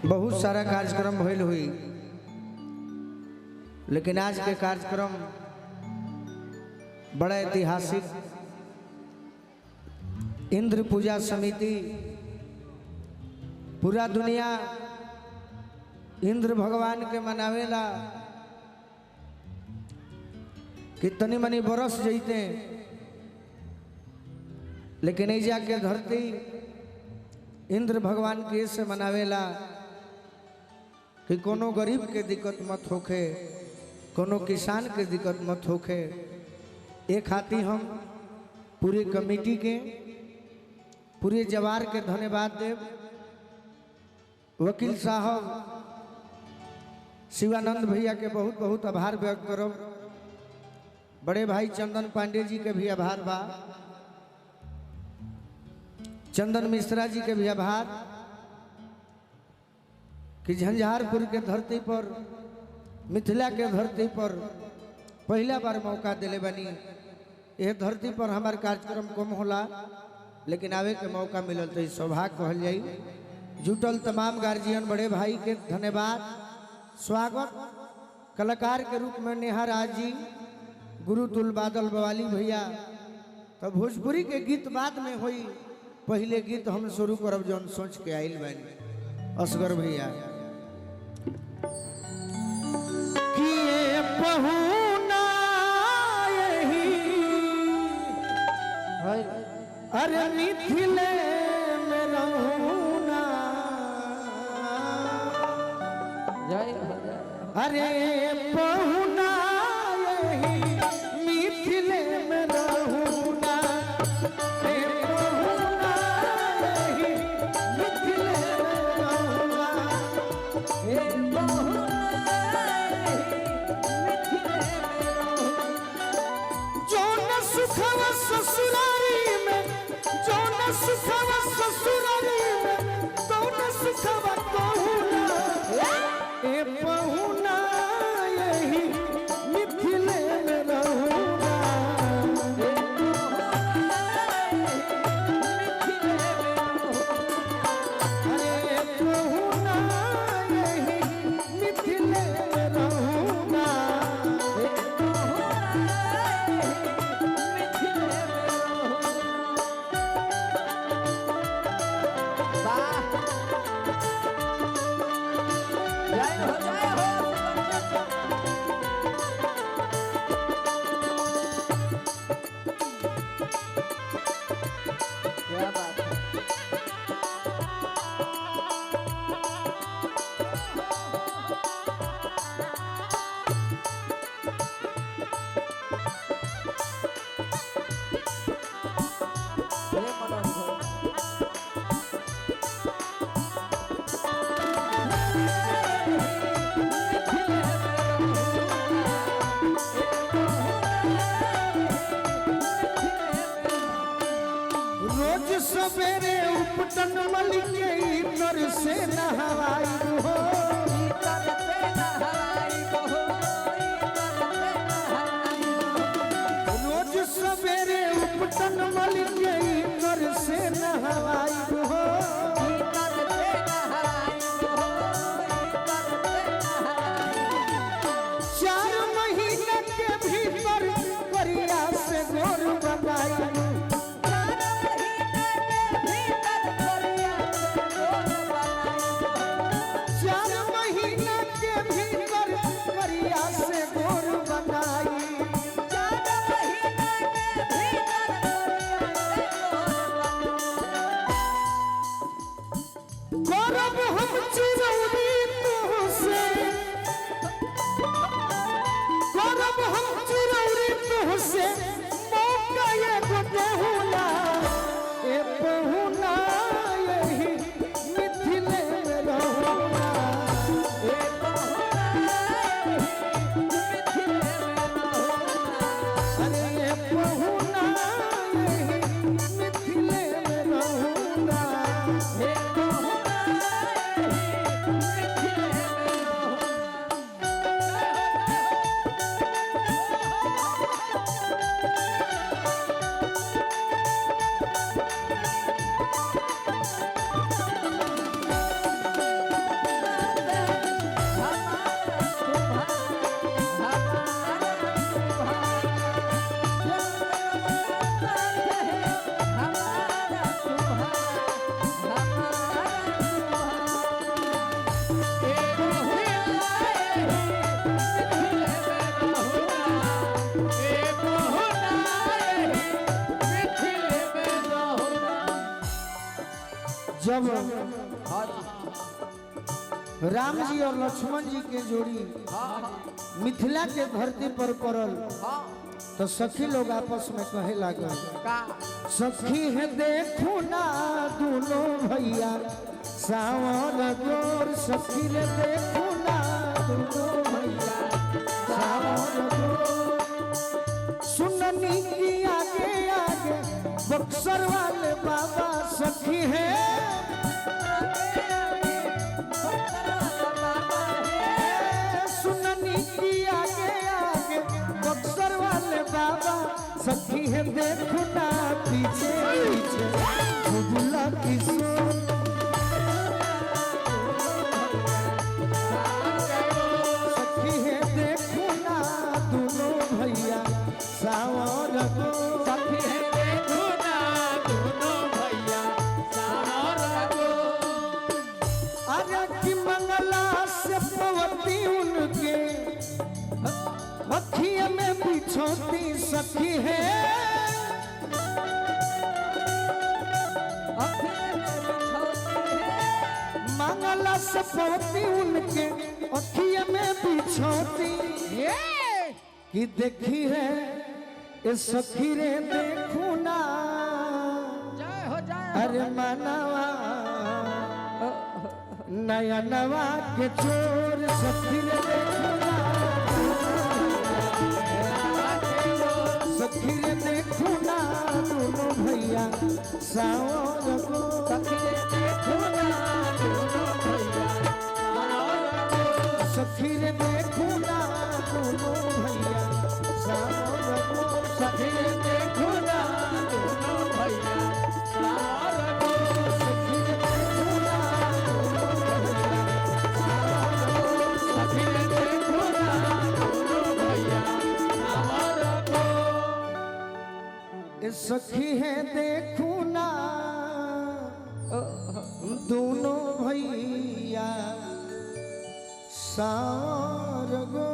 बहुत सारा कार्यक्रम भइल हुई, लेकिन आज के कार्यक्रम बड़ा ऐतिहासिक। इंद्र पूजा समिति पूरा दुनिया इंद्र भगवान के मनावेला कि तनी मनी बरस जैते, लेकिन ऐजा के धरती इंद्र भगवान के से मनावेला कि कोनो गरीब के दिक्कत मत होखे, कोनो किसान के दिक्कत मत होखे। एक खाती हम पूरी कमेटी के पूरे जवार के धन्यवाद देव। वकील साहब शिवानंद भैया के बहुत बहुत आभार व्यक्त करब। बड़े भाई चंदन पांडे जी के भी आभार बा, चंदन मिश्रा जी के भी आभार कि झंझारपुर के धरती पर, मिथिला के धरती पर पहला बार मौका दिले बनी। यह धरती पर हमार कार्यक्रम कम होला, लेकिन आवे के मौका मिलल तो सौभाग्य कहल जाई। जुटल तमाम गार्जियन बड़े भाई के धन्यवाद। स्वागत कलाकार के रूप में नेहा राज जी, गुरु तुल बादल बवाली भैया। तो भोजपुरी के गीत बाद में हुई, पहले गीत हम शुरू करब जौन सोच के आइल बानी। असगर भैया किए पहुना यही, अरे मिथिले में रहूना, अरे पहुना यही मिथिले में रहूना, ससुरारी में जो न सुखवा, ससुरारी में तो न सुखवा कहूना, ए पहुना यही मिथिले में रहूना, अरे पहुना यही मिथिले में रहूना। सवेरे उपटन मल के इतर से नहवाई हो, रोज सवेरे उपटन मल के इतर से नहवाई हो, चार महीने के भीतर परिया से गोर बनाई, जब राम जी और लक्ष्मण जी के जोड़ी मिथिला के धरती पर पड़ल तो सखी लोग आपस में कहे लागल सखी है देखो ना दोनों भैया सावर गोर सखी ने देखो ना दोनों भैया सावर गोर सुननी की आगे आगे बक्सर वाले बाबा सखी है सुननी की आगे आगे बक्सर वाले बाबा सखी है देखो ना पीछे पीछे बुला किशोर सखी है देखो ना दोनों भैया सावर को सखी है देखो ना दोनों भैया सावर को अरे की मंगला से पवती उनके अखिया में बिछोती सखी है मंगला से पवती उनके अखिया में बिछोती कि देखी है इस सखी रे देखू ना अरे मनवा नया नवा के चोर सखी रे देखू ना सखी रे देखो ना दोनों भैया सावर को सखी रे देखो ना दोनों भैया सखी रे देखो ना दोनों भैया सावर को सखी रे देखो ना दोनों भैया सावर को सखी रे देखो ना दोनों भैया सावर को सखी रे देखो ना दोनों भैया सावर को सखी है देखो ना दोनों भैया सावर गो